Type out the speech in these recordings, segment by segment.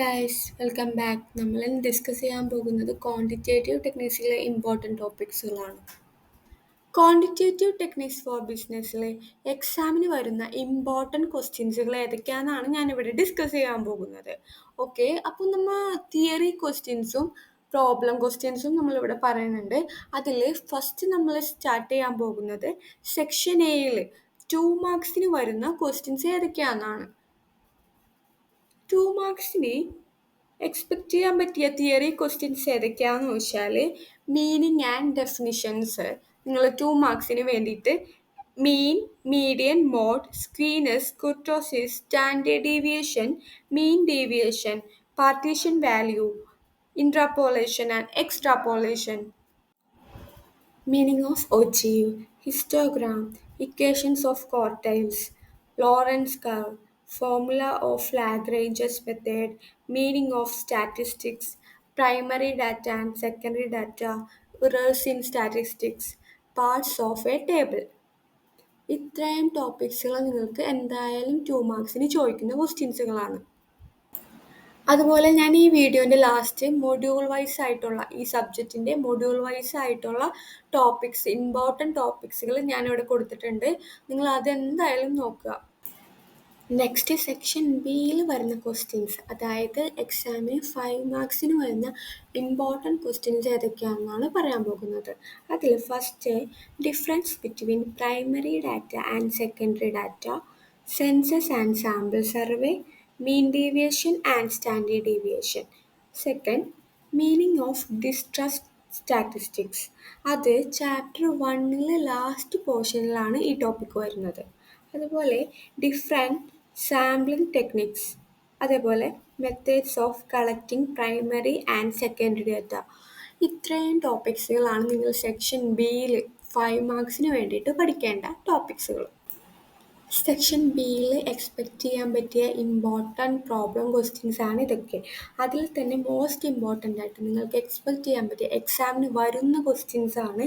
Guys welcome back. നമ്മൾ ഇന്ന് discuss ചെയ്യാൻ പോകുന്നത് ക്വാണ്ടിറ്റേറ്റീവ് ടെക്നിക്സിലെ ഇമ്പോർട്ടൻറ്റ് ടോപ്പിക്സുകളാണ്. ക്വാണ്ടിറ്റേറ്റീവ് ടെക്നിക്സ് ഫോർ ബിസിനസ്സിലെ എക്സാമിന് വരുന്ന ഇമ്പോർട്ടൻറ്റ് ക്വസ്റ്റ്യൻസുകൾ ഏതൊക്കെയാണെന്നാണ് ഞാനിവിടെ ഡിസ്കസ് ചെയ്യാൻ പോകുന്നത്. ഓക്കെ, അപ്പോൾ നമ്മൾ തിയറി ക്വസ്റ്റ്യൻസും പ്രോബ്ലം ക്വസ്റ്റ്യൻസും നമ്മളിവിടെ പറയുന്നുണ്ട്. അതിൽ ഫസ്റ്റ് നമ്മൾ സ്റ്റാർട്ട് ചെയ്യാൻ പോകുന്നത് സെക്ഷൻ എയിൽ 2 മാർക്സിന് വരുന്ന ക്വസ്റ്റ്യൻസ് ഏതൊക്കെയാണെന്നാണ്. 2 മാർക്സിന് എക്സ്പെക്റ്റ് ചെയ്യാൻ പറ്റിയ തിയറി ക്വസ്റ്റ്യൻസ് ഏതൊക്കെയാണെന്ന് വെച്ചാൽ മീനിങ് ആൻഡ് ഡെഫിനിഷൻസ്. നിങ്ങൾ 2 മാർക്സിന് വേണ്ടിയിട്ട് mean, median, mode, skewness, kurtosis, standard deviation, mean deviation, partition value, interpolation and extrapolation, meaning of ogive, histogram, equations of quartiles, Lorentz curve, formula of Lagrange's method, meaning of statistics, primary data and secondary data, errors in statistics, parts of a table. ഇത്രയും ടോപ്പിക്സുകൾ നിങ്ങൾക്ക് എന്തായാലും 2 മാർക്സിന് ചോദിക്കുന്ന ക്വസ്റ്റ്യൻസുകളാണ്. അതുപോലെ ഞാൻ ഈ വീഡിയോൻ്റെ last module wise ആയിട്ടുള്ള ഈ സബ്ജക്റ്റിൻ്റെ മൊഡ്യൂൾ വൈസ് ആയിട്ടുള്ള ടോപ്പിക്സ്, ഇമ്പോർട്ടൻറ്റ് ടോപ്പിക്സുകൾ ഞാനിവിടെ കൊടുത്തിട്ടുണ്ട്. നിങ്ങൾ അതെന്തായാലും നോക്കുക. നെക്സ്റ്റ് സെക്ഷൻ ബിയിൽ വരുന്ന ക്വസ്റ്റ്യൻസ്, അതായത് എക്സാമിന് 5 മാർക്സിന് വരുന്ന ഇമ്പോർട്ടൻറ്റ് ക്വസ്റ്റ്യൻസ് ഏതൊക്കെയാണെന്നാണ് പറയാൻ പോകുന്നത്. അതിൽ first difference between primary data and secondary data, census and sample survey, mean deviation and standard deviation. Second, meaning of distrust statistics. അത് ചാപ്റ്റർ 1 ലാസ്റ്റ് പോർഷനിലാണ് ഈ ടോപ്പിക് വരുന്നത്. അതുപോലെ ഡിഫറെൻറ്റ് സാമ്പിളിംഗ് ടെക്നിക്സ്, അതേപോലെ methods of collecting primary and secondary data. ഇത്രയും ടോപ്പിക്സുകളാണ് നിങ്ങൾ section ബിയിൽ 5 മാർക്സിന് വേണ്ടിയിട്ട് പഠിക്കേണ്ട ടോപ്പിക്സുകൾ. സെക്ഷൻ ബിയിൽ എക്സ്പെക്റ്റ് ചെയ്യാൻ പറ്റിയ ഇമ്പോർട്ടൻറ്റ് പ്രോബ്ലം ക്വസ്റ്റ്യൻസ് ആണ് ഇതൊക്കെ. അതിൽ തന്നെ മോസ്റ്റ് ഇമ്പോർട്ടൻ്റ് ആയിട്ട് നിങ്ങൾക്ക് എക്സ്പെക്റ്റ് ചെയ്യാൻ പറ്റിയ എക്സാമിന് വരുന്ന ക്വസ്റ്റ്യൻസ് ആണ്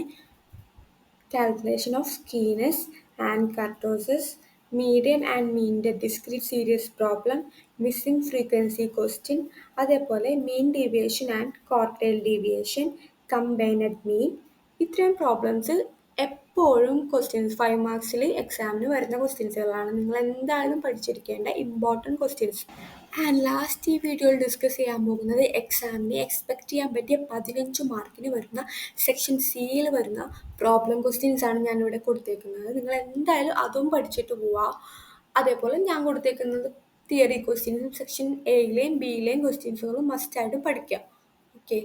calculation of skewness and kurtosis, median and മീനിൻ്റെ discrete series problem, missing frequency question, അതേപോലെ mean deviation and quartile deviation, combined mean. ഇത്രയും പ്രോബ്ലംസ് എപ്പോഴും ക്വസ്റ്റ്യൻസ് 5 മാർക്സിൽ എക്സാമിന് വരുന്ന ക്വസ്റ്റ്യൻസുകളാണ്. നിങ്ങൾ എന്തായാലും പഠിച്ചിരിക്കേണ്ട ഇമ്പോർട്ടൻറ്റ് ക്വസ്റ്റ്യൻസ്. ആൻഡ് ലാസ്റ്റ് ഈ വീഡിയോയിൽ ഡിസ്കസ് ചെയ്യാൻ പോകുന്നത് എക്സാമിന് എക്സ്പെക്റ്റ് ചെയ്യാൻ പറ്റിയ 15 മാർക്കിന് വരുന്ന സെക്ഷൻ സിയിൽ വരുന്ന പ്രോബ്ലം ക്വസ്റ്റ്യൻസ് ആണ് ഞാനിവിടെ കൊടുത്തേക്കുന്നത്. നിങ്ങൾ എന്തായാലും അതും പഠിച്ചിട്ട് പോവുക. അതേപോലെ ഞാൻ കൊടുത്തേക്കുന്നത് തിയറി ക്വസ്റ്റ്യൻസും സെക്ഷൻ എയിലെയും ബിയിലെയും ക്വസ്റ്റ്യൻസുകളും മസ്റ്റായിട്ട് പഠിക്കുക. ഓക്കെ.